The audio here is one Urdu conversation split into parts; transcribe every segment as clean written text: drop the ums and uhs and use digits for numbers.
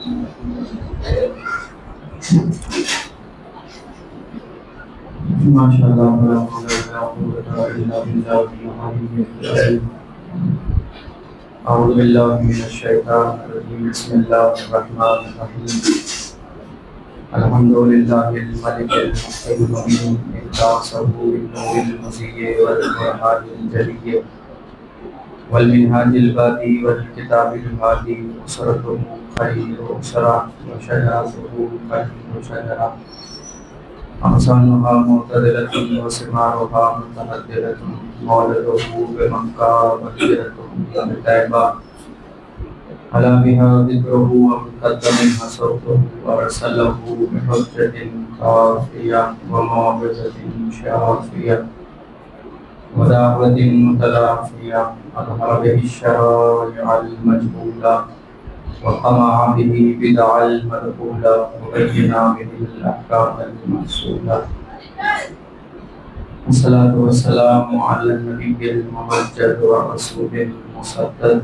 ماشاءاللہ اعوذ باللہ من الشیطان الرجیم بسم اللہ الرحمن الرحیم الحمد للہ الملک الحق المبین اختصاصہ بالنور المضیء والبرہان الجلی والمنہاج البادی والکتاب الہادی اسرتہ خیر اسرہ وشجرتہ خیر وشجرہ أغصانها معتدلة وثمارها متهدلة مولده بمكة مدينة بطيبة على بها ذكره وامتد منها صوته وأرسله بحجة كافية وموعظة شافية ودعوة متلافية أظهر به الشرائع المجهولة وقمع به بدع المدخولة وبين به الأحكام المحصولة والصلاة والسلام على النبي الممجد والرسول المصدد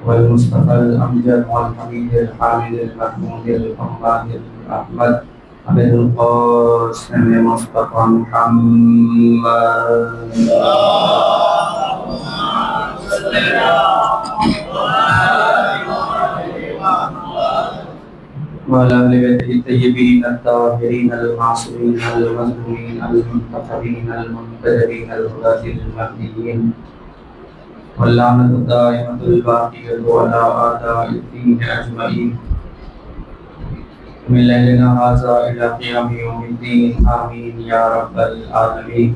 والمصطفى الأمجد والحميد الحامد المحمود الحماد الأحمد أبي القاسم مصطفى محمد وعلى آل بيته الطيبين الطاهرين المعصومين المظلومين المنتخبين المنتجبين الهداة المهديين واللعنة الدائمة الباقية على أعداء الدين أجمعين من ليلنا هذا إلى قيام يوم الدين آمين يا رب العالمين.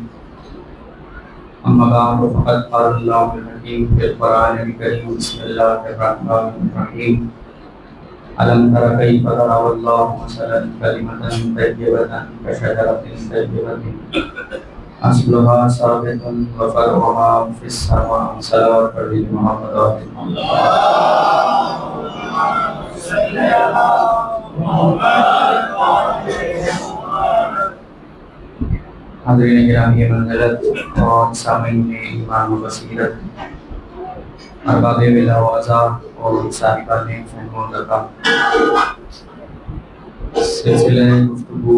أما بعد فقد قال الله الحكيم في القرآن الكريم بسم الله الرحمن الرحيم ألم تر كيف ضرب الله مثلا كلمة طيبة كشجرة طيبة أصلها ثابت وفرعها في السماء. صلوات پر محمد حاضرین گرامی منزلت اور سامعین ایمان و بصیرت، ارباب ولا و عزا اور صاحبان فہم و ذکا، سلسلہ گفتگو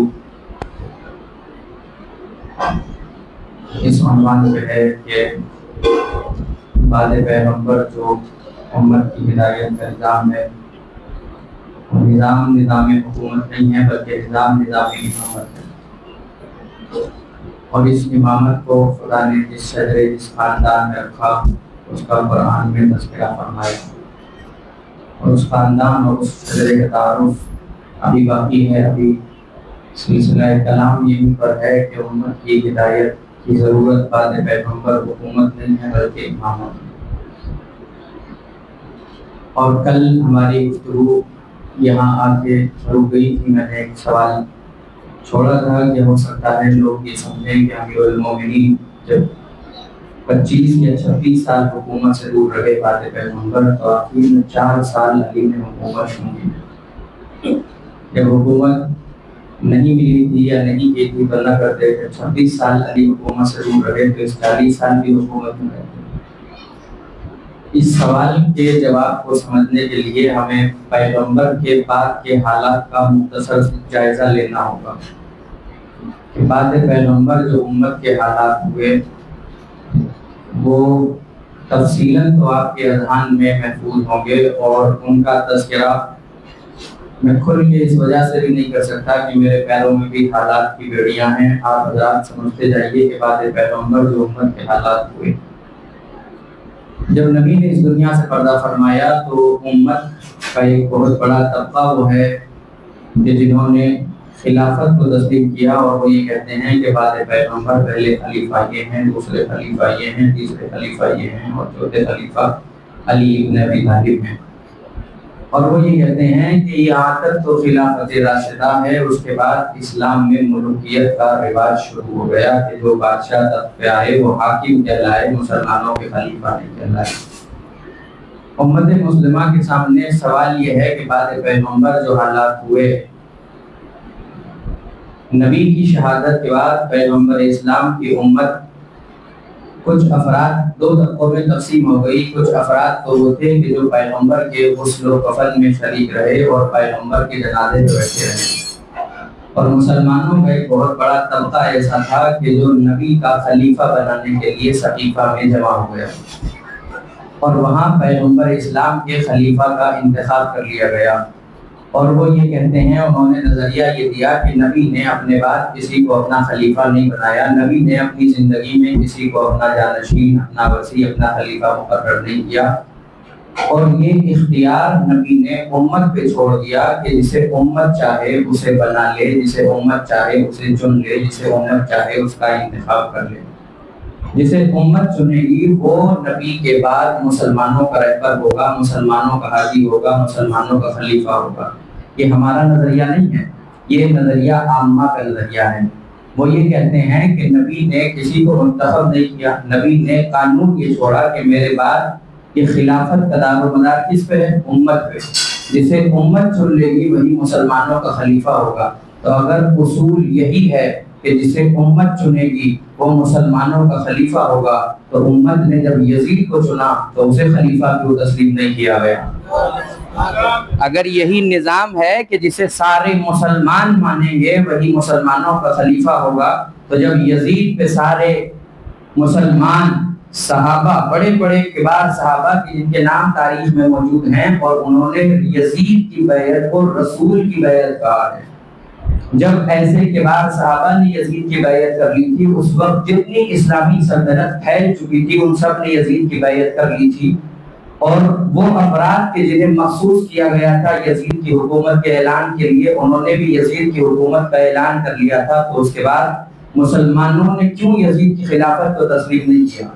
اس عنوان پہ ہے کہ بعد پیغمبر جو امت کی ہدایت کا نظام ہے، نظام حکومت نہیں ہے بلکہ نظامی امامت ہے، اور اس امامت کو خدا نے جس شجرے جس خاندان میں رکھا اس کا قرآن میں تذکرہ فرمایا، اور اس خاندان اور اس شجرے کا تعارف ابھی باقی ہے. ابھی سلسلہ کلام یہیں پر ہے کہ امت کی ہدایت کی ضرورت بعد پیغمبر حکومت نہیں ہے بلکہ امامت ہے. اور کل ہماری گفتگو یہاں آ کے رک گئی تھی. میں نے ایک سوال چھوڑا تھا کہ ہو سکتا ہے لوگ یہ سمجھیں کہ امیر المومنین جب 25 یا 26 سال حکومت سے دور رہے بعد پیغمبر تو آخر میں 4 سال علی نے حکومت کی. جب حکومت نہیں ملی تھی یا نہیں کی تھی تو نہ کرتے تھے. 26 سال علی حکومت سے دور رہے تو اس 40 سال کی حکومت میں رہے. اس سوال کے جواب کو سمجھنے کے لیے ہمیں پیغمبر کے بعد کے حالات کا مختصر جائزہ لینا ہوگا کہ بعد پیغمبر جو امت کے حالات ہوئے وہ تفصیلاً تو آپ کے اذہان میں محفوظ ہوں گے، اور ان کا تذکرہ میں کھل کے اس وجہ سے بھی نہیں کر سکتا کہ میرے پیروں میں بھی حالات کی بیڑیاں ہیں. آپ حضرات سمجھتے جائیے کہ بعد پیغمبر جو امت کے حالات ہوئے. جب نبی نے اس دنیا سے پردہ فرمایا تو امت کا ایک بہت بڑا طبقہ وہ ہے کہ جنہوں نے خلافت کو تسلیم کیا، اور وہ یہ کہتے ہیں کہ بعد پیغمبر پہلے خلیفہ یہ ہیں، دوسرے خلیفہ یہ ہیں، تیسرے خلیفہ یہ ہیں، اور چوتھے خلیفہ علی ابن ابی طالب ہیں. اور وہ یہ کہتے ہیں کہ یہ عادت تو خلافت راشدہ ہے. اس کے بعد اسلام میں ملوکیت کا رواج شروع ہو گیا کہ جو بادشاہ تخت پہ آئے وہ حاکم کہلائے، مسلمانوں کے خلیفہ نہیں کہلائے. امت مسلمہ کے سامنے سوال یہ ہے کہ بعد پیغمبر جو حالات ہوئے، نبی کی شہادت کے بعد پیغمبر اسلام کی امت کچھ افراد دو طبقوں میں تقسیم ہو گئی. کچھ افراد تو وہ تھے کہ جو پیغمبر کے غسل و کفن میں شریک رہے اور پیغمبر کے جنازے میں بیٹھے رہے. اور مسلمانوں کا ایک بہت بڑا طبقہ ایسا تھا کہ جو نبی کا خلیفہ بنانے کے لیے سقیفہ میں جمع ہو گیا اور وہاں پیغمبر اسلام کے خلیفہ کا انتخاب کر لیا گیا. اور وہ یہ کہتے ہیں, انہوں نے نظریہ یہ دیا کہ نبی نے اپنے بعد کسی کو اپنا خلیفہ نہیں بنایا, نبی نے اپنی زندگی میں کسی کو اپنا جانشین, اپنا وصی, اپنا خلیفہ مقرر نہیں کیا, اور یہ اختیار نبی نے امت پہ چھوڑ دیا کہ جسے امت چاہے اسے بنا لے, جسے امت چاہے اسے چن لے, جسے امت چاہے اس کا انتخاب کر لے. جسے امت چنے گی وہ نبی کے بعد مسلمانوں کا رہبر ہوگا, مسلمانوں کا ہادی ہوگا, مسلمانوں کا خلیفہ ہوگا. یہ ہمارا نظریہ نہیں ہے, یہ نظریہ عامہ کا نظریہ ہے. وہ یہ کہتے ہیں کہ نبی نے کسی کو منتخب نہیں کیا, نبی نے قانون یہ چھوڑا کہ میرے بعد یہ خلافت کا دار و مدار کس پہ ہے؟ امت پہ. جسے امت چن لے گی وہی مسلمانوں کا خلیفہ ہوگا. تو اگر اصول یہی ہے کہ جسے امت چنے گی وہ مسلمانوں کا خلیفہ ہوگا, تو امت نے جب یزید کو چنا تو اسے خلیفہ کیوں تسلیم نہیں کیا گیا؟ اگر یہی نظام ہے کہ جسے سارے مسلمان مانیں گے وہی مسلمانوں کا خلیفہ ہوگا, تو جب یزید پہ سارے مسلمان صحابہ, بڑے بڑے کبار صحابہ جن کے نام تاریخ میں موجود ہیں, اور انہوں نے یزید کی بیعت کو رسول کی بیعت کہا ہے. جب ایسے کبار صحابہ نے یزید کی بیعت کر لی تھی, اس وقت جتنی اسلامی سلطنت پھیل چکی تھی ان سب نے یزید کی بیعت کر لی تھی. اور وہ افراد کے جنہیں مخصوص کیا گیا تھا یزید کی حکومت کے اعلان کے لیے, انہوں نے بھی یزید کی حکومت کا اعلان کر لیا تھا. تو اس کے بعد مسلمانوں نے کیوں یزید کی خلافت کو تسلیم نہیں کیا؟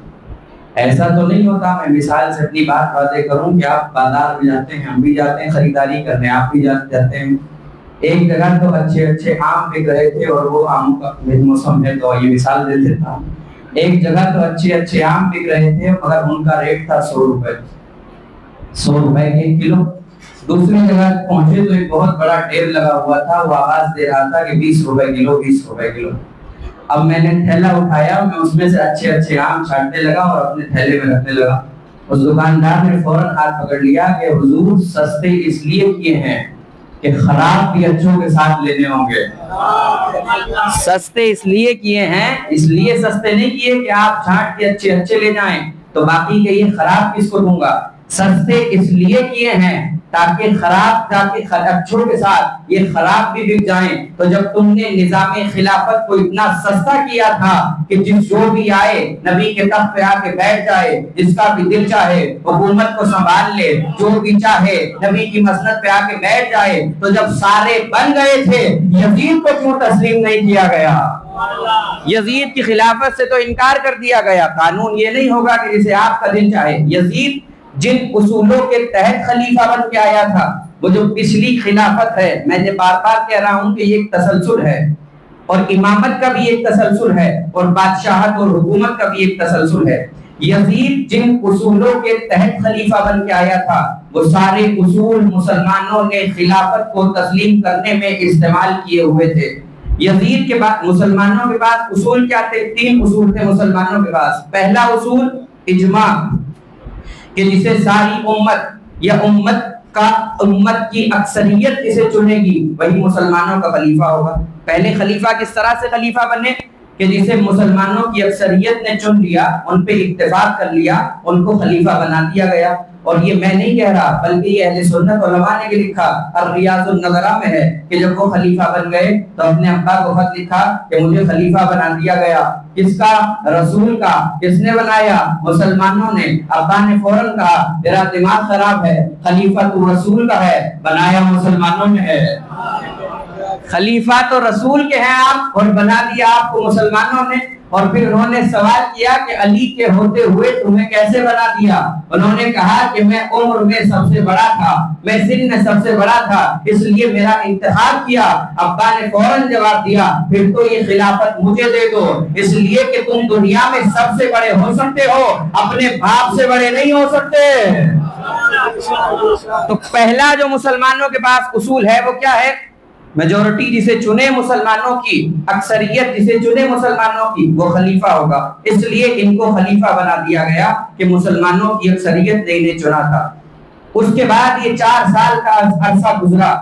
ایسا تو نہیں ہوتا. میں مثال سے اپنی بات واضح کروں کہ آپ بازار میں جاتے ہیں, ہم بھی جاتے ہیں خریداری کرنے, آپ بھی جاتے ہیں. ایک جگہ تو اچھے اچھے آم بک رہے تھے, اور وہ آم کا موسم ہے تو یہ مثال دے دیتا ہوں. ایک جگہ تو اچھے اچھے آم بک رہے تھے مگر ان کا ریٹ تھا 100 روپے, 100 روپے کے 1 کلو. دوسری جگہ پہنچے تو ایک بہت بڑا ڈھیر لگا ہوا تھا, وہ آواز دے رہا تھا کہ 20 روپے کلو, 20 روپے کلو. اب میں نے تھیلا اٹھایا, میں اس میں سے اچھے اچھے آم چھانٹنے لگا اور اپنے تھیلے میں رکھنے لگا. اس دکاندار نے فوراً ہاتھ پکڑ لیا کہ حضور سستے اس لیے کیے ہیں کہ خراب بھی اچھوں کے ساتھ لینے ہوں گے. سستے اس لیے کیے ہیں, اس لیے سستے نہیں کیے کہ آپ چھانٹ کے اچھے اچھے لے جائیں تو باقی کہ یہ خراب کس کو دوں گا. سستے اس لیے کیے ہیں تاکہ اچھوں کے ساتھ یہ خراب بھی بک جائیں. تو جب تم نے نظام خلافت کو اتنا سستا کیا تھا کہ جو بھی آئے نبی کے تخت پہ آ کے بیٹھ جائے, جس کا بھی دل چاہے حکومت کو سنبھال لے, جو بھی چاہے نبی کی مسند پہ آ کے بیٹھ جائے, تو جب سارے بن گئے تھے یزید کو کیوں تسلیم نہیں کیا گیا؟ یزید کی خلافت سے تو انکار کر دیا گیا. قانون یہ نہیں ہوگا کہ جسے آپ کا دل چاہے. یزید جن اصولوں کے تحت خلیفہ بن کے آیا تھا, وہ جو پچھلی خلافت ہے, میں نے بار بار کہہ رہا ہوں کہ یہ ایک تسلسل ہے, اور امامت کا بھی ایک تسلسل ہے, اور بادشاہت اور حکومت کا بھی ایک تسلسل ہے. یزید جن اصولوں کے تحت خلیفہ بن کے آیا تھا وہ سارے اصول مسلمانوں نے خلافت کو تسلیم کرنے میں استعمال کیے ہوئے تھے. یزید کے بعد مسلمانوں کے پاس اصول کیا تھے؟ 3 اصول تھے مسلمانوں کے پاس. پہلا اصول اجماع, کہ جسے ساری امت یا امت کی اکثریت جسے چنے گی وہی مسلمانوں کا خلیفہ ہوگا. پہلے خلیفہ کس طرح سے خلیفہ بنے کہ جسے مسلمانوں کی اکثریت نے چن لیا, ان پہ اتفاق کر لیا, ان کو خلیفہ بنا دیا گیا. اور یہ میں نہیں کہہ رہا بلکہ یہ اہل سنت علماء نے لکھا, الریاض النظرہ میں ہے کہ جب وہ خلیفہ بن گئے تو اپنے ابا کو خط لکھا کہ مجھے خلیفہ بنا دیا گیا. کس کا؟ رسول کا. کس نے بنایا؟ مسلمانوں نے. ابا نے فوراً کہا تیرا دماغ خراب ہے, خلیفہ تو رسول کا ہے, بنایا مسلمانوں نے ہے. خلیفہ تو رسول کے ہیں آپ, اور بنا دیا آپ کو مسلمانوں نے. اور پھر انہوں نے سوال کیا کہ علی کے ہوتے ہوئے تمہیں کیسے بنا دیا؟ انہوں نے کہا کہ میں عمر میں سب سے بڑا تھا, میں سن میں سب سے بڑا تھا, اس لیے میرا انتخاب کیا. ابا نے فوراً جواب دیا پھر تو یہ خلافت مجھے دے دو, اس لیے کہ تم دنیا میں سب سے بڑے ہو سکتے ہو, اپنے باپ سے بڑے نہیں ہو سکتے. تو پہلا جو مسلمانوں کے پاس اصول ہے وہ کیا ہے؟ میجورٹی جسے چنے مسلمانوں کی، اکثریت جسے چنے مسلمانوں کی، وہ خلیفہ ہوگا۔ اس لیے ان کو خلیفہ بنا دیا گیا کہ مسلمانوں کی اکثریت نے انہیں چنا تھا۔ اس کے بعد یہ 4 سال کا عرصہ گزرا،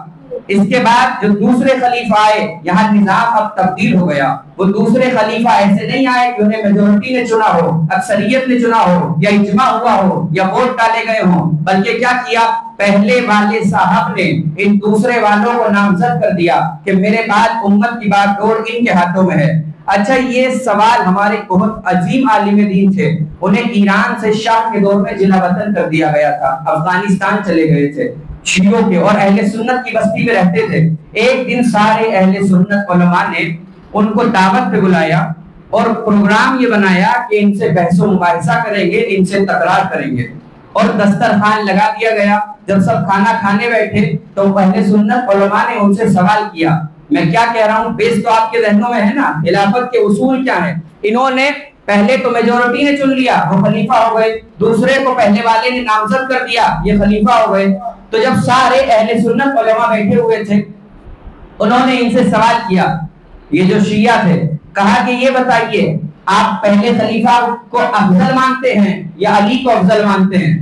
اس کے بعد جو دوسرے خلیفہ آئے، یہاں نظام اب تبدیل ہو گیا۔ وہ دوسرے خلیفہ ایسے نہیں آئے کہ انہیں میجورٹی نے چنا ہو، اکثریت نے چنا ہو، یا اجماع ہوا ہو، یا ووٹ ڈالے گئے ہوں، بلکہ کیا کیا، پہلے والے صاحب نے ان دوسرے والوں کو نامزد کر دیا کہ میرے بعد امت کی بات ڈور ان کے ہاتھوں میں ہے۔ اچھا، یہ سوال ہمارے بہت عظیم عالم دین تھے، انہیں ایران سے شاہ کے دور میں جلا وطن کر دیا گیا تھا، افغانستان چلے گئے تھے، شیعوں کے، اور اہل سنت کی بستی میں رہتے تھے۔ ایک دن سارے اہل سنت علماء نے ان کو دعوت پہ بلایا اور پروگرام یہ بنایا کہ ان سے بحث و مباحثہ کریں گے، ان سے تکرار کریں گے، اور دسترخوان لگا دیا گیا۔ جب سب کھانا کھانے بیٹھے تو اہل سنت علماء نے ان سے سوال کیا، میں کیا کہہ رہا ہوں بیس تو آپ کے ذہنوں میں ہے نا، خلافت کے اصول کیا ہیں۔ انہوں نے پہلے تو میجورٹی نے چن لیا، وہ خلیفہ ہو گئے، دوسرے کو پہلے والے نے نامزد کر دیا، یہ خلیفہ ہو گئے۔ تو جب سارے اہل سنت علماء بیٹھے ہوئے تھے، انہوں نے ان سے سوال کیا، یہ جو شیعہ تھے، کہا کہ یہ بتائیے آپ پہلے خلیفہ کو افضل مانتے ہیں یا علی کو افضل مانتے ہیں؟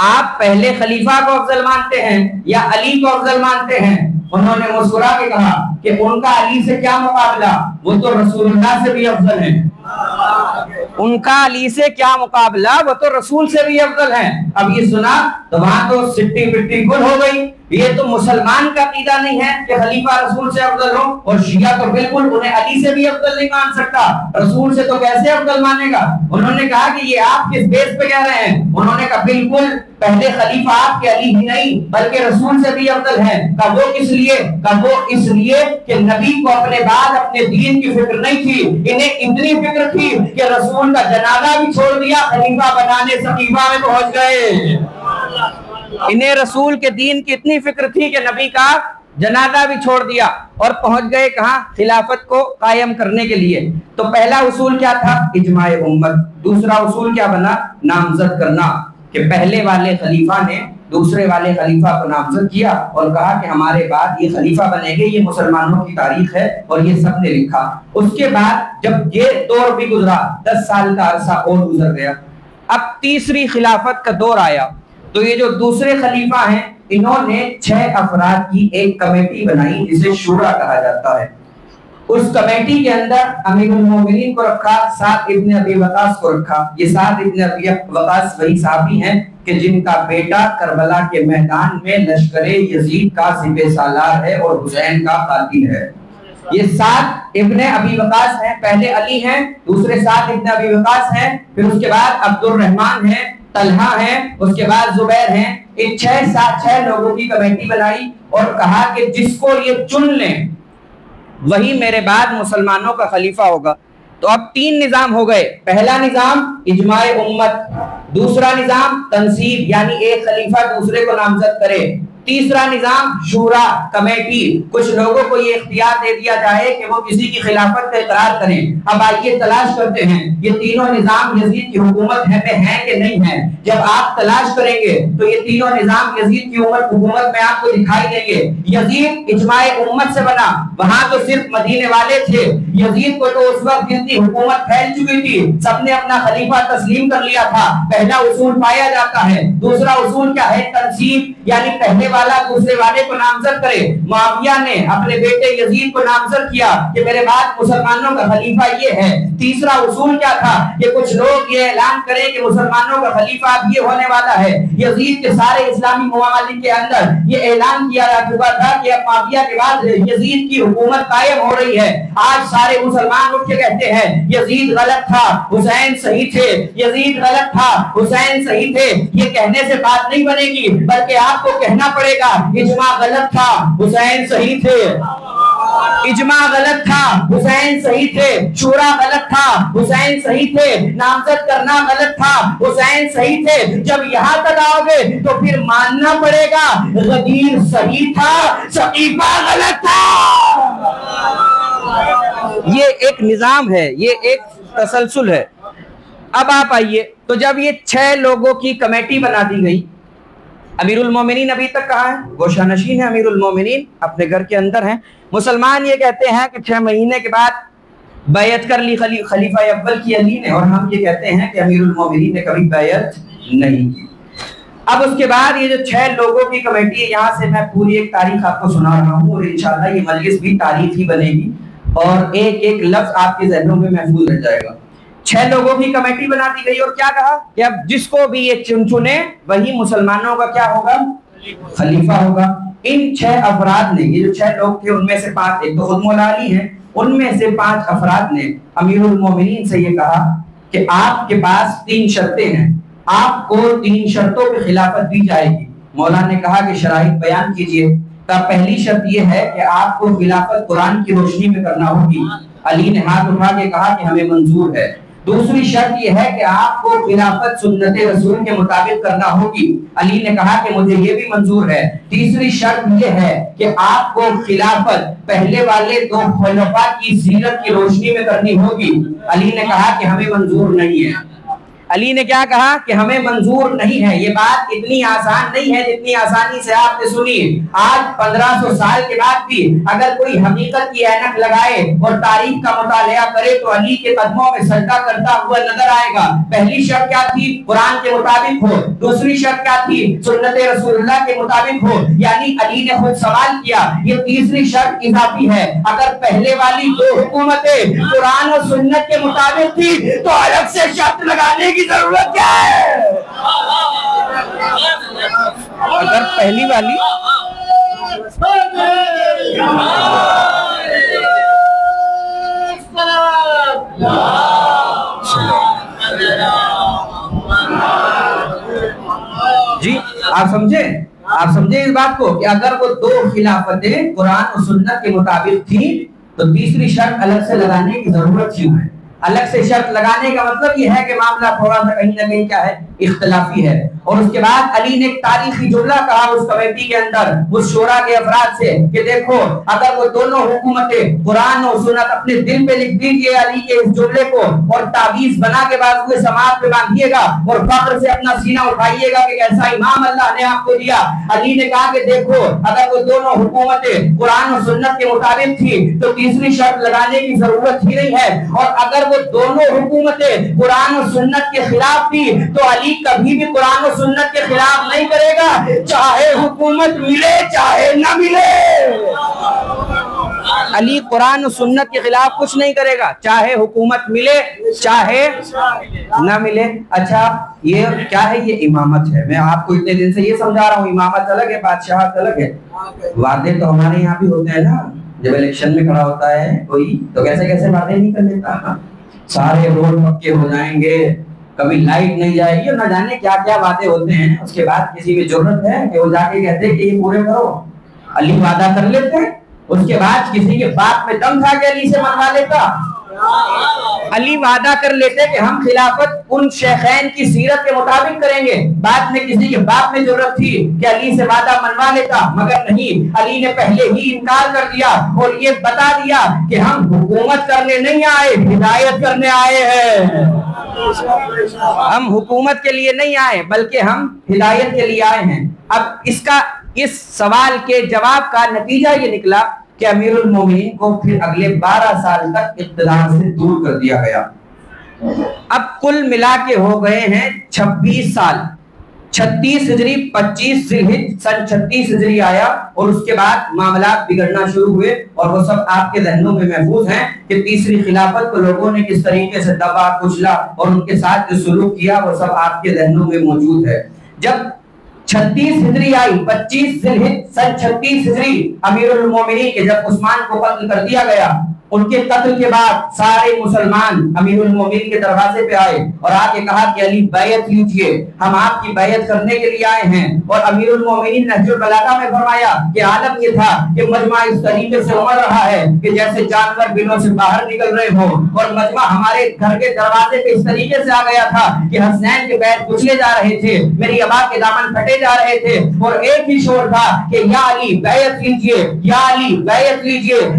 آپ پہلے خلیفہ کو افضل مانتے ہیں یا علی کو افضل مانتے ہیں؟ انہوں نے مسکرا کے کہا کہ ان کا علی سے کیا مقابلہ، وہ تو رسول اللہ سے بھی افضل ہیں۔ ان کا علی سے کیا مقابلہ، وہ تو رسول سے بھی افضل ہیں۔ اب یہ سنا تو وہاں تو سٹی پٹی گل ہو گئی، یہ تو مسلمان کا عقیدہ نہیں ہے کہ خلیفہ رسول سے افضل ہو، اور شیعہ تو بالکل انہیں علی سے بھی افضل نہیں مان سکتا، رسول سے تو کیسے افضل مانے گا۔ انہوں نے کہا کہ یہ آپ کس بیس پہ کہہ رہے ہیں؟ انہوں نے کہا بالکل پہلے خلیفہ آپ کے علی ہی نہیں بلکہ رسول سے بھی افضل ہیں۔ کہا وہ کس لیے؟ کہا وہ اس لیے کہ نبی کو اپنے بعد اپنے دین کی فکر نہیں تھی، انہیں اتنی فکر تھی کہ رسول کا جنازہ بھی چھوڑ دیا، خلیفہ بنانے سقیفہ میں پہنچ گئے۔ انہیں رسول کے دین کی اتنی فکر تھی کہ نبی کا جنازہ بھی چھوڑ دیا اور پہنچ گئے کہاں؟ خلافت کو قائم کرنے کے لیے۔ تو پہلا اصول کیا تھا؟ اجماع امت۔ دوسرا اصول کیا بنا؟ نامزد کرنا، کہ پہلے والے خلیفہ نے دوسرے والے خلیفہ کو نامزد کیا اور کہا کہ ہمارے بعد یہ خلیفہ بنے گے، یہ مسلمانوں کی تاریخ ہے اور یہ سب نے لکھا۔ اس کے بعد جب یہ دور بھی گزرا، 10 سال کا عرصہ اور گزر گیا، اب تیسری خلافت کا دور آیا۔ تو یہ جو دوسرے خلیفہ ہیں، انہوں نے 6 افراد کی ایک کمیٹی بنائی جسے شورا کہا جاتا ہے۔ اس کمیٹی کے اندر امیر المومنین کو رکھا، سعد ابن ابی وقاص کو رکھا۔ یہ سعد ابن ابی وقاص وہی صحابی ہیں کہ جن کا بیٹا کربلا کے میدان میں لشکر یزید کا سپہ سالار ہے اور حسین کا قاتل ہے۔ یہ سعد ابن ابی وقاص ہیں، پہلے علی ہیں، دوسرے سعد ابن ابی وقاص ہیں، پھر اس کے بعد عبد الرحمن ہیں، طلحہ ہیں، اس کے بعد زبیر ہیں۔ ان 6 لوگوں کی کمیٹی بنائی اور کہا کہ جس کو یہ چن لیں وہی میرے بعد مسلمانوں کا خلیفہ ہوگا۔ تو اب 3 نظام ہو گئے۔ پہلا نظام اجماع امت، دوسرا نظام تنصیب یعنی ایک خلیفہ دوسرے کو نامزد کرے، تیسرا نظام شورا کمیٹی، کچھ لوگوں کو یہ اختیار دے دیا جائے کہ وہ کسی کی خلافت کا اقرار کریں۔ اب آئیے تلاش کرتے ہیں یہ تینوں نظام یزید کی حکومت میں ہیں کہ نہیں ہیں۔ جب آپ تلاش کریں گے تو یہ تینوں نظام یزید کی حکومت میں آپ کو دکھائی دیں گے۔ یزید اجماع امت سے بنا، وہاں تو صرف مدینے والے تھے، یزید کو تو اس وقت جن کی حکومت پھیل چکی تھی، سب نے اپنا خلیفہ تسلیم کر لیا تھا۔ پہلا اصول پایا جاتا ہے۔ دوسرا اصول کیا ہے؟ تنصیب، یعنی پہلے والا دوسرے والے کو نامزد کرے۔ معاویہ نے اپنے بیٹے یزید کو نامزد کیا کہ میرے بعد مسلمانوں کا خلیفہ یہ ہے۔ تیسرا اصول کیا تھا کہ کچھ لوگ یہ اعلان کریں کہ مسلمانوں کا خلیفہ اب یہ ہونے والا ہے۔ یزید کے سارے اسلامی ممالک کے اندر یہ اعلان کیا جا چکا تھا کہ اب معاویہ کے بعد یزید کی حکومت قائم ہو رہی ہے۔ آج سارے مسلمان اٹھ کے کہتے ہیں یزید غلط تھا، حسین صحیح تھے، یزید غلط تھا، حسین صحیح تھے۔ یہ کہنے سے بات نہیں بنے گی، بلکہ آپ کو کہنا پڑے گا اجماع غلط تھا، حسین صحیح تھے۔ اجماع غلط تھا، حسین صحیح تھے۔ شورا غلط تھا، حسین صحیح تھے۔ نامزد کرنا غلط تھا، حسین صحیح تھے۔ جب یہاں تک آؤ گے تو پھر ماننا پڑے گا غدیر صحیح تھا، سقیفہ غلط تھا۔ یہ ایک نظام ہے، یہ ایک تسلسل ہے۔ اب آپ آئیے، تو جب یہ 6 لوگوں کی کمیٹی بنا دی گئی، امیر المومنین ابھی تک کہاں ہے؟ گوشہ نشین ہے امیر المومنین، اپنے گھر کے اندر ہیں۔ مسلمان یہ کہتے ہیں کہ 6 مہینے کے بعد بیعت کر لی خلیفہ اول کی علی نے، اور ہم یہ کہتے ہیں کہ امیر المومنین نے کبھی بیعت نہیں کی۔ اب اس کے بعد یہ جو 6 لوگوں کی کمیٹی ہے، یہاں سے میں پوری ایک تاریخ آپ کو سنا رہا ہوں، اور انشاءاللہ یہ مجلس بھی تاریخی بنے گی اور ایک ایک لفظ آپ کے ذہنوں میں محفوظ رہ جائے گا۔ 6 لوگوں کی کمیٹی بنا دی گئی، اور کیا کہا کہ اب جس کو بھی یہ چنے وہی مسلمانوں کا کیا ہوگا؟ خلیفہ ہوگا۔ ان 6 افراد نے، یہ جو 6 لوگ تھے ان میں سے 5، ایک تو خود مولا علی ہیں، ان میں سے 5 افراد نے امیر المومنین سے یہ کہا کہ آپ کے پاس 3 شرطیں ہیں، آپ کو 3 شرطوں پہ خلافت دی جائے گی۔ مولا نے کہا کہ شرائط بیان کیجئے۔ کہا پہلی شرط یہ ہے کہ آپ کو خلافت قرآن کی روشنی میں کرنا ہوگی۔ علی نے ہاتھ اٹھا کے کہا کہ ہمیں منظور ہے۔ دوسری شرط یہ ہے کہ آپ کو خلافت سنت رسول کے مطابق کرنا ہوگی۔ علی نے کہا کہ مجھے یہ بھی منظور ہے۔ تیسری شرط یہ ہے کہ آپ کو خلافت پہلے والے 2 خلفاء کی سیرت کی روشنی میں کرنی ہوگی۔ علی نے کہا کہ ہمیں منظور نہیں ہے۔ علی نے کیا کہا کہ ہمیں منظور نہیں ہے۔ یہ بات اتنی آسان نہیں ہے جتنی آسانی سے آپ نے سنی۔ آج 1500 سال کے بعد بھی اگر کوئی حقیقت کی اینک لگائے اور تاریخ کا مطالعہ کرے تو علی کے قدموں میں سجدہ کرتا ہوا نظر آئے گا۔ پہلی شرط کیا تھی؟ قرآن کے مطابق ہو۔ دوسری شرط کیا تھی؟ سنت رسول اللہ کے مطابق ہو، یعنی علی نے خود سوال کیا۔ یہ تیسری شرط اضافی ہے، اگر پہلے والی 2 حکومتیں قرآن اور سنت کے مطابق تھی تو الگ سے شرط لگانے کی ضرورت کیا ہے؟ اگر پہلی والی جی آپ سمجھے اس بات کو کہ اگر وہ 2 خلافتیں قرآن اور سنت کے مطابق تھیں تو تیسری شرط الگ سے لگانے کی ضرورت کیوں ہے؟ الگ سے شرط لگانے کا مطلب یہ ہے کہ معاملہ تھوڑا سا کہیں نہ کہیں کیا ہے؟ اختلافی ہے۔ اور اس کے بعد علی نے ایک تاریخی جملہ کہا اس کمیٹی کے اندر اس شورا کے افراد سے کہ دیکھو اگر وہ دونوں حکومتیں قرآن اور سنت اپنے دل پہ لکھ دیجیے علی کے اس جملے کو اور تعویذ بنا کے بعد ہوئے سماعت پہ باندھیے گا اور فخر سے اپنا سینہ اٹھائیے گا کہ ایسا امام اللہ نے آپ کو دیا۔ علی نے کہا کہ دیکھو اگر وہ دونوں حکومتیں قرآن اور سنت کے مطابق تھی تو تیسری شرط لگانے کی ضرورت ہی نہیں ہے، اور اگر وہ دونوں حکومتیں قرآن اور سنت کے خلاف تھی تو علی کبھی بھی قرآن اور سنت کے خلاف نہیں کرے گا، چاہے حکومت ملے چاہے نہ ملے۔ علی قرآن و سنت کے خلاف کچھ نہیں کرے گا، چاہے حکومت ملے چاہے نہ ملے۔ اچھا یہ کیا ہے؟ یہ امامت ہے۔ میں آپ کو اتنے دن سے یہ سمجھا رہا ہوں، امامت الگ ہے، بادشاہت الگ ہے۔ وعدے تو ہمارے یہاں بھی ہوتے ہیں نا، جب الیکشن میں کھڑا ہوتا ہے کوئی تو کیسے کیسے وعدے نہیں کر لیتا، سارے روڈ پکے ہو جائیں گے، کبھی لائٹ نہیں جائے گی، اور نہ جانے کیا کیا وعدے ہوتے ہیں۔ اس کے بعد کسی میں ضرورت ہے کہ وہ جا کے کہتے کہ یہ پورے کرو، علی وعدہ کر لیتے ہیں۔ اس کے بعد کسی کے باپ میں دم تھا کہ علی سے منوا لیتا، علی وعدہ کر لیتے کہ ہم خلافت ان شیخین کی سیرت کے مطابق کریں گے۔ بعد میں کسی کے باپ میں ضرورت تھی کہ علی سے وعدہ منوا لیتا، مگر نہیں، علی نے پہلے ہی انکار کر دیا اور یہ بتا دیا کہ ہم حکومت کرنے نہیں آئے، ہدایت کرنے آئے ہیں۔ ہم حکومت کے لیے نہیں آئے بلکہ ہم ہدایت کے لیے آئے ہیں۔ اب اس سوال کے جواب کا نتیجہ یہ نکلا کہ امیر المومنین کو پھر اگلے 12 سال تک اقتدار سے دور کر دیا گیا۔ اب کل ملا کے ہو گئے ہیں 26 سال، 36 ہجری 25 ذی الحجہ سن 36 ہجری آیا، اور اس کے بعد معاملات بگڑنا شروع ہوئے، اور وہ سب آپ کے ذہنوں میں محفوظ ہیں کہ تیسری خلافت کو لوگوں نے کس طریقے سے دبا کچلا اور ان کے ساتھ جو سلوک کیا وہ سب آپ کے ذہنوں میں موجود ہے۔ جب 36 ہجری آئی، 25 ذی الحجہ سن 36 ہجری، امیر المومنین کے جب عثمان کو قتل کر دیا گیا، ان کے قتل کے بعد سارے مسلمان امیر المومنین کے دروازے پہ آئے اور آ کے کہا کہ علی بیعت لیجئے، ہم آپ کی بیعت کرنے کے لیے آئے ہیں۔ اور امیر المومنین نہج البلاغہ میں فرمایا کہ عالم یہ تھا کہ مجمع اس طریقے سے عمر رہا ہے کہ جیسے جانور بلوں سے باہر نکل رہے ہوں، اور مجمع ہمارے گھر کے دروازے پہ اس طریقے سے آ گیا تھا کہ حسنین کے پیر کچلے جا رہے تھے، میری ابا کے دامن پھٹے جا رہے تھے، اور ایک ہی شور تھا کہ یا علی بیعت لیجئے، یا علی بیعت لیجئے،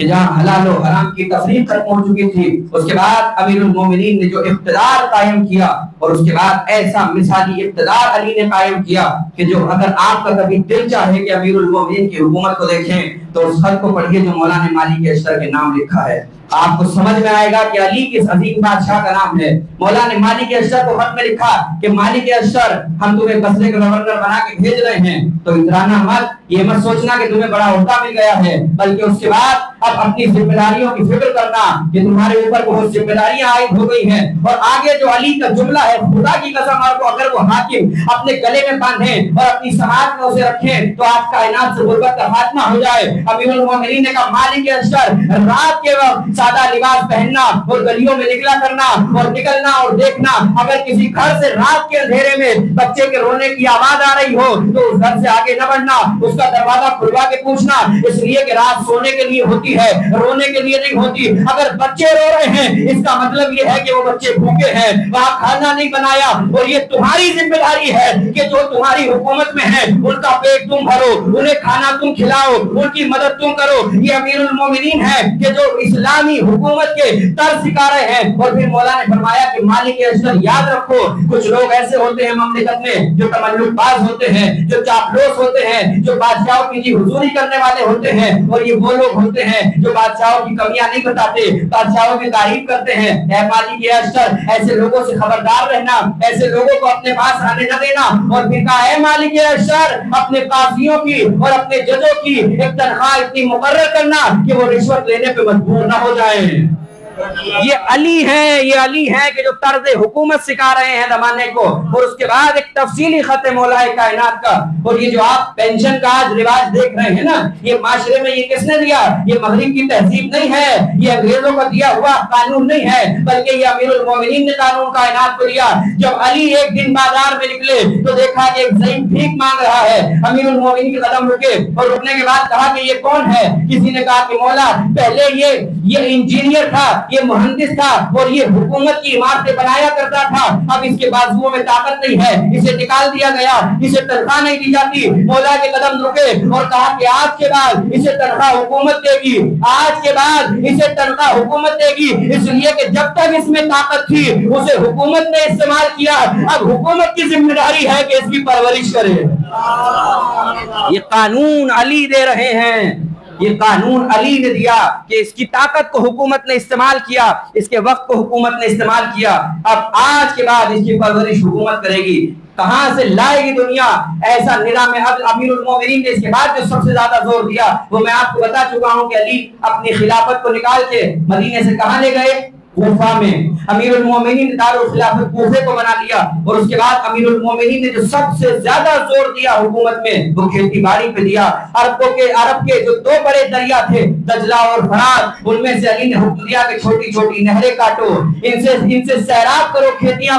کہ جہاں حلال و حرام کی تفریق ختم ہو چکی تھی، اس کے بعد امیر المومنین نے جو اقتدار قائم کیا، اور اس کے بعد ایسا مثالی اقتدار علی نے قائم کیا کہ جو اگر آپ کا کبھی دل چاہے کہ امیر المومنین کی حکومت کو دیکھیں تو اس خط کو پڑھیے جو مولانا مالک اشتر کے نام لکھا ہے، آپ کو سمجھ میں آئے گا کہ علی کس عظیم بادشاہ کا نام ہے۔ مولانا مالک اشتر کو خط میں لکھا کہ مالک اشتر، ہم تمہیں بصرے کا گورنر بنا کے بھیج رہے ہیں، تو اترانا مت، یہ مت سوچنا کہ تمہیں بڑا عہدہ مل گیا ہے، بلکہ اس کے بعد اب اپنی ذمہ داریوں کی فکر کرنا کہ تمہارے اوپر بہت ذمہ داریاں عائد ہو گئی ہیں۔ اور آگے جو علی کا جملہ ہے، خدا کی قسم آپ کو اگر وہ حاکم اپنے گلے میں باندھیں اور اپنی سماعت میں اسے رکھیں تو آج کائنات سے غربت کا خاتمہ ہو جائے۔ امیر المومنین نے کہا مالک اشتر، رات کے وقت سادہ لباس پہننا اور گلیوں میں نکلا کرنا اور نکلنا اور دیکھنا، اگر کسی گھر سے رات کے اندھیرے میں بچے کے رونے کی آواز آ رہی ہو تو اس گھر سے آگے نہ بڑھنا، اس کا دروازہ کھلوا کے پوچھنا، اس لیے کہ رات سونے کے لیے ہوتی ہے، رونے کے لیے نہیں ہوتی۔ اگر بچے رو رہے ہیں اس کا مطلب یہ ہے کہ وہ بچے بھوکے ہیں، وہاں کھانا نہیں بنایا، اور یہ تمہاری ذمہ داری ہے کہ جو تمہاری حکومت میں ہے ان کا پیٹ تم بھرو، انہیں کھانا تم کھلاؤ، ان کی مدد تم کرو۔ یہ امیر المومنین ہے کہ جو اسلامی حکومت کے طرز سکھا رہے ہیں۔ اور پھر مولا نے فرمایا کہ مالک اشتر یاد رکھو، کچھ لوگ ایسے ہوتے ہیں مملکت میں جو تملک باز ہوتے ہیں، جو چاپلوس ہوتے ہیں، جو بادشاہوں کی حضوری کرنے والے ہوتے ہیں، اور یہ وہ لوگ ہوتے ہیں جو بادشاہوں کی کمیاں نہیں بتاتے، بادشاہوں کی تعریف کرتے ہیں۔ اے مالک اشتر، ایسے لوگوں سے خبردار رہنا، ایسے لوگوں کو اپنے پاس آنے نہ دینا۔ اور پھر کہا اے مالک اشتر، اپنے قاضیوں کی اور اپنے ججوں کی ایک تنخواہ اتنی مقرر کرنا کہ وہ رشوت لینے پہ مجبور نہ ہو جائیں۔ یہ علی ہیں کہ جو طرز حکومت سکھا رہے ہیں زمانے کو۔ اور اس کے بعد ایک تفصیلی خط مولا کائنات کا، اور یہ جو آپ پینشن کا آج رواج دیکھ رہے ہیں نا، یہ معاشرے میں یہ کس نے دیا؟ یہ مغرب کی تہذیب نہیں ہے، یہ انگریزوں کا دیا ہوا قانون نہیں ہے، بلکہ یہ امیر المومنین نے قانون کائنات کو دیا۔ جب علی ایک دن بازار میں نکلے تو دیکھا کہ ایک ضعیف بھیک مانگ رہا ہے، امیر المومنین کے قدم رکے، اور رکنے کے بعد کہا کہ یہ کون ہے؟ کسی نے کہا کہ مولا پہلے یہ انجینئر تھا، یہ مہندس تھا، اور یہ حکومت کی عمارتیں بنایا کرتا تھا، اب اس کے بازوؤں میں طاقت نہیں ہے، اسے نکال دیا گیا، اسے تنخواہ نہیں دی جاتی۔ مولا کے قدم رکے اور کہا کہ آج کے بعد اسے تنخواہ حکومت دے گی، آج کے بعد اسے تنخواہ حکومت دے گی، اس لیے کہ جب تک اس میں طاقت تھی اسے حکومت نے استعمال کیا، اب حکومت کی ذمہ داری ہے کہ اس کی پرورش کرے۔ یہ قانون علی دے رہے ہیں، یہ قانون علی نے دیا کہ اس کی طاقت کو حکومت نے استعمال کیا، اس کے وقت کو حکومت نے استعمال کیا، اب آج کے بعد اس کی پرورش حکومت کرے گی۔ کہاں سے لائے گی دنیا ایسا نظام؟ اب امیر المومنین نے اس کے بعد جو سب سے زیادہ زور دیا وہ میں آپ کو بتا چکا ہوں کہ علی اپنی خلافت کو نکال کے مدینے سے کہاں لے گئے؟ کوفہ میں۔ امیر المومنین نے دارالخلافت کوفے کو بنا لیا، اور اس کے بعد امیر المومنین نے جو سب سے زیادہ زور دیا حکومت میں وہ کھیتی باڑی پہ دیا۔ عرب کے جو دو بڑے دریا تھے دجلہ اور فرات، ان میں سے علی نے حکم دیا کہ چھوٹی چھوٹی نہریں کاٹو، ان سے سیراب کرو، کھیتیاں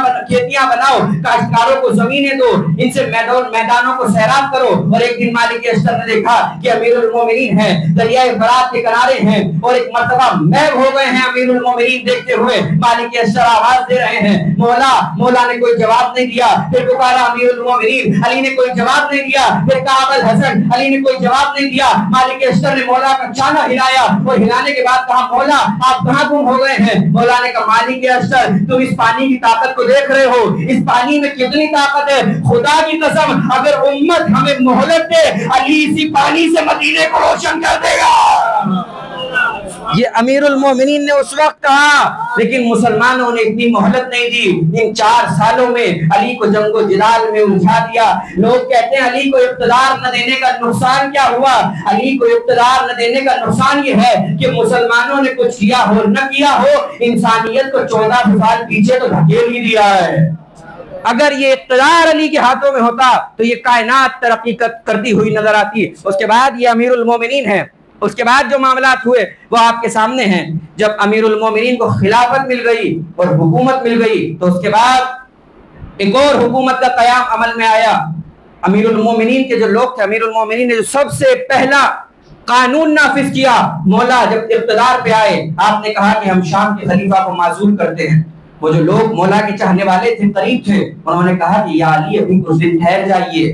بناؤ، کاشتکاروں کو زمینیں دو، ان سے میدانوں کو سیراب کرو۔ اور ایک دن مالک اشتر نے دیکھا کہ امیر المومنین ہیں، دریائے فرات کے کنارے ہیں، اور ایک مرتبہ محو ہو گئے ہیں امیر المومنین دیکھتے ہوئے۔ مالک اشتر آواز دے رہے ہیں مولا نے کوئی جواب نہیں دیا، پھر پکارا امیر المومنین، علی نے کوئی جواب نہیں دیا، پھر کہا ابو الحسن، علی نے کوئی جواب نہیں دیا۔ مالک اشتر نے مولا کا چانہ ہلایا، اور ہلانے کے بعد کہا مولا آپ کہاں گم ہو گئے ہیں؟ مولا نے کہا مالک اشتر تم اس پانی کی طاقت کو دیکھ رہے ہو، اس پانی میں کتنی طاقت ہے، خدا کی قسم اگر امت ہمیں مہلت دے علی اسی پانی سے مدینے کو روشن کر دے گا۔ یہ امیر المومنین نے اس وقت کہا، لیکن مسلمانوں نے اتنی مہلت نہیں دی۔ ان 4 سالوں میں علی کو جنگ و جدال میں الجھا دیا۔ لوگ کہتے ہیں علی کو اقتدار نہ دینے کا نقصان کیا ہوا؟ علی کو اقتدار نہ دینے کا نقصان یہ ہے کہ مسلمانوں نے کچھ کیا ہو نہ کیا ہو، انسانیت کو 14 سال پیچھے تو دھکیل ہی دیا ہے۔ اگر یہ اقتدار علی کے ہاتھوں میں ہوتا تو یہ کائنات ترقی کرتی ہوئی نظر آتی۔ اس کے بعد یہ امیر المومنین ہے، اس کے بعد جو معاملات ہوئے وہ آپ کے سامنے ہیں۔ جب امیر المومنین کو خلافت مل گئی اور حکومت مل گئی تو اس کے بعد ایک اور حکومت کا قیام عمل میں آیا۔ امیر المومنین کے جو لوگ تھے، امیر المومنین نے جو سب سے پہلا قانون نافذ کیا، مولا جب اقتدار پہ آئے آپ نے کہا کہ ہم شام کے خلیفہ کو معزول کرتے ہیں۔ وہ جو لوگ مولا کے چاہنے والے تھے، قریب تھے، انہوں نے کہا کہ یا علی ابھی کچھ دن ٹھہر جائیے،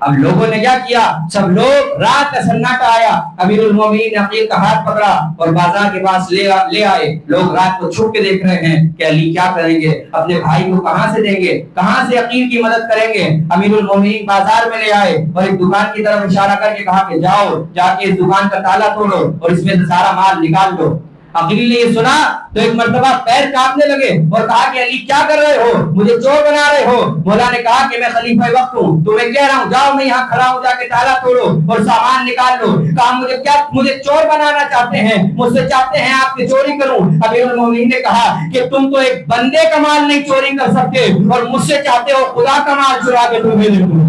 اب لوگوں نے کیا کیا؟ سب لوگ، رات کا سناٹا آیا، امیر المومنین نے عقیل کا ہاتھ پکڑا اور بازار کے پاس لے آئے۔ لوگ رات کو چھپ کے دیکھ رہے ہیں کہ علی کیا کریں گے، اپنے بھائی کو کہاں سے دیں گے، کہاں سے عقیل کی مدد کریں گے۔ امیر المومنین بازار میں لے آئے اور ایک دکان کی طرف اشارہ کر کے کہا کہ جاؤ، جا کے اس دکان کا تالا توڑو اور اس میں سے سارا مال نکال دو۔ عقیل نے یہ سنا تو ایک مرتبہ پیر کانپنے لگے اور کہا کہ علی کیا کر رہے ہو، مجھے چور بنا رہے ہو۔ مولا نے کہا کہ میں خلیفہ وقت ہوں، تو میں کہہ رہا ہوں جاؤ، میں یہاں کھڑا ہوں، جا کے تالا توڑو اور سامان نکال لو۔ کہا مجھے چور بنانا چاہتے ہیں، مجھ سے چاہتے ہیں آپ کی چوری کروں۔ امیر المومنین نے کہا کہ تم تو ایک بندے کا مال نہیں چوری کر سکتے اور مجھ سے چاہتے ہو خدا کا مال چرا کے تمہیں دے دوں۔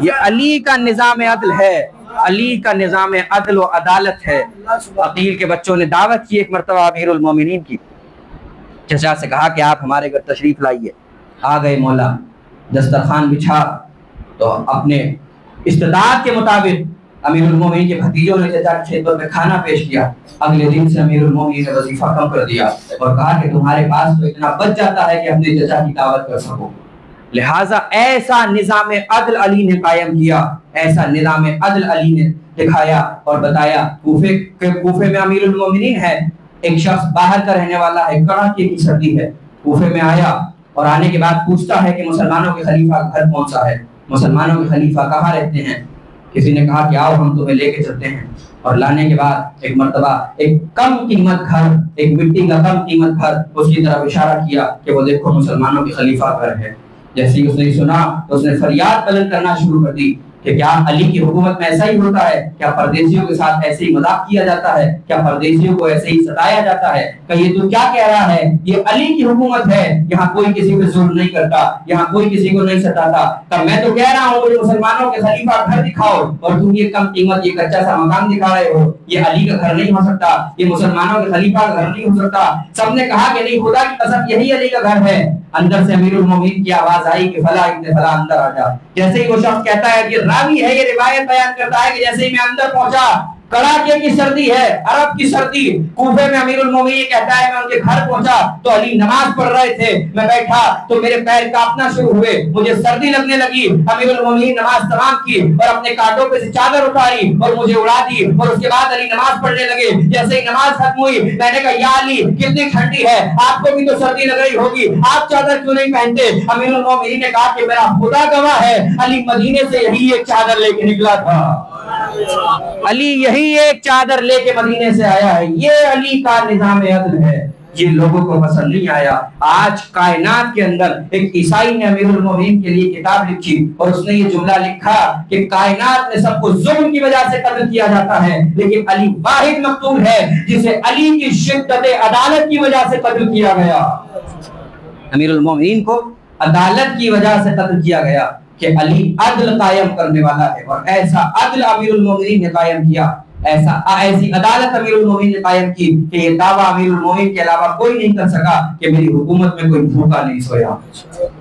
یہ علی کا نظام عدل ہے، علی کا نظام عدل و عدالت ہے۔ عقیل کے بچوں نے دعوت کی ایک مرتبہ امیر المومنین کی، چچا سے کہا کہ آپ ہمارے گھر تشریف لائیے۔ آ گئے مولا، دسترخوان بچھا تو اپنے استطاعت کے مطابق امیر المومنین کے بھتیجوں نے چچا کی خدمت میں کھانا پیش کیا۔ اگلے دن سے امیر المومنین نے وظیفہ کم کر دیا اور کہا کہ تمہارے پاس تو اتنا بچ جاتا ہے کہ اپنے چچا کی دعوت کر سکو۔ لہٰذا ایسا نظام عدل علی نے قائم کیا، ایسا نظام عدل علی نے دکھایا اور بتایا۔ کوفے میں امیر المومنین ہے، ایک شخص باہر کا رہنے والا ہے، کڑاکے کی سردی ہے، کوفے میں آیا اور آنے کے بعد پوچھتا ہے کہ مسلمانوں کے خلیفہ کا گھر کون سا ہے، مسلمانوں کے خلیفہ کہاں رہتے ہیں۔ کسی نے کہا کہ آؤ ہم تمہیں لے کے چلتے ہیں، اور لانے کے بعد ایک مرتبہ ایک کم قیمت گھر، ایک مٹی کا کم قیمت گھر، اس کی طرف اشارہ کیا کہ وہ دیکھو مسلمانوں کے خلیفہ گھر ہے۔ جیسے ہی اس نے سنا تو اس نے فریاد بلند کرنا شروع کر دی کہ کیا علی کی حکومت میں ایسا ہی ہوتا ہے؟ کیا پردیسیوں کے ساتھ ایسے ہی مذاق کیا جاتا ہے؟ کیا پردیسیوں کو ایسے ہی ستایا جاتا ہے؟ کہ یہ تو کیا کہہ رہا ہے، یہ علی کی حکومت ہے، یہاں کوئی کسی پہ ظلم نہیں کرتا، یہاں کوئی کسی کو نہیں ستاتا۔ کہ میں تو کہہ رہا ہوں مجھے مسلمانوں کے خلیفہ گھر دکھاؤ اور تم یہ کم قیمت، یہ کچا سا مکان دکھا رہے ہو، یہ علی کا گھر نہیں ہو سکتا، یہ مسلمانوں کے خلیفہ کا گھر نہیں ہو سکتا۔ سب نے کہا کہ نہیں، خدا کی قسم یہی علی کا گھر ہے۔ اندر سے امیر المومنین کی آواز آئی کہ فلاں ابن فلاں اندر آ جا۔ جیسے ہی وہ شخص کہتا ہے، یہ راوی ہے، یہ روایت بیان کرتا ہے کہ جیسے ہی میں اندر پہنچا، کڑاکے کی سردی ہے، عرب کی سردی، کوفے میں امیر المومنین کہتا ہے میں ان کے گھر پہنچا تو علی نماز پڑھ رہے تھے، میں بیٹھا تو میرے پیر کانپنا شروع ہوئے، مجھے سردی لگنے لگی۔ امیر المومنین نماز تمام کی اور اپنے کانٹوں پہ سے چادر اتاری اور مجھے اڑا دی، اور اس کے بعد علی نماز پڑھنے لگے۔ جیسے ہی نماز ختم ہوئی میں نے کہا یا علی کتنی ٹھنڈی ہے، آپ کو بھی تو سردی لگ رہی ہوگی، آپ چادر کیوں نہیں پہنتے؟ امیر المومنین نے کہا کہ میرا خدا گواہ ہے، علی مدینے سے یہی ایک چادر لے کے نکلا تھا، علی یہی ایک چادر لے کے مدینے سے آیا ہے۔ یہ علی کا نظام عدل ہے، یہ لوگوں کو پسند نہیں آیا۔ آج کائنات کے اندر ایک عیسائی نے امیر المومنین کے لیے کتاب لکھی اور اس نے یہ جملہ لکھا کہ کائنات میں سب کو ظلم کی وجہ سے قتل کیا جاتا ہے، لیکن علی واحد مقتول ہے جسے علی کی شدت عدالت کی وجہ سے قتل کیا گیا۔ امیر المومنین کو عدالت کی وجہ سے قتل کیا گیا کہ علی عدل قائم کرنے والا ہے، اور ایسا عدل امیر المومنین نے قائم کیا، ایسی عدالت امیر المومنین نے قائم کی کہ یہ دعویٰ امیر المومنین کے علاوہ کوئی نہیں کر سکا کہ میری حکومت میں کوئی بھوکا نہیں سویا۔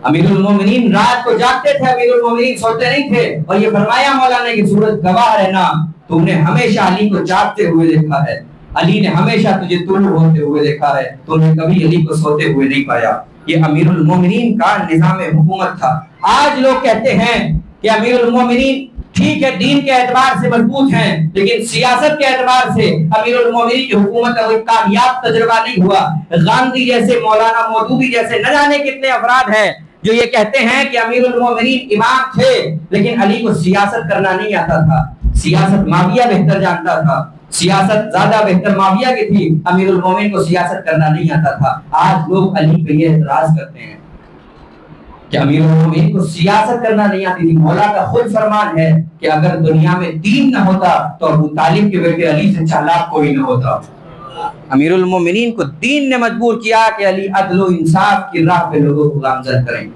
امیر المومنین رات کو جاگتے تھے، امیر المومنین سوتے نہیں تھے، اور یہ فرمایا مولا نے کہ سورج گواہ رہنا، تم نے ہمیشہ علی کو جاگتے ہوئے دیکھا ہے، علی نے ہمیشہ تجھے طلوع ہوتے ہوئے دیکھا ہے، تم نے کبھی علی کو سوتے ہوئے نہیں پایا۔ یہ امیر المومنین کا نظام حکومت تھا۔ آج لوگ کہتے ہیں کہ امیر المومنین ٹھیک ہے دین کے اعتبار سے مضبوط ہیں، لیکن سیاست کے اعتبار سے امیر المومنین کی حکومت کا کوئی کامیاب تجربہ نہیں ہوا۔ گاندھی جیسے، مولانا مودودی جیسے نہ جانے کتنے افراد ہیں جو یہ کہتے ہیں کہ امیر المومنین امام تھے لیکن علی کو سیاست کرنا نہیں آتا تھا، سیاست معاویہ بہتر جانتا تھا، سیاست زیادہ بہتر معاویہ کی تھی، امیر المومنین کو سیاست کرنا نہیں آتا تھا۔ آج لوگ علی پہ یہ اعتراض کرتے ہیں کہ امیر المومنین کو سیاست کرنا نہیں آتی تھی۔ مولا کا خود فرمان ہے کہ اگر دنیا میں دین نہ ہوتا تو ابو طالب کے بیٹے علی سے چالاک کوئی نہ ہوتا۔ امیر المومنین کو دین نے مجبور کیا کہ علی عدل و انصاف کی راہ پہ لوگوں کو گامزن کریں۔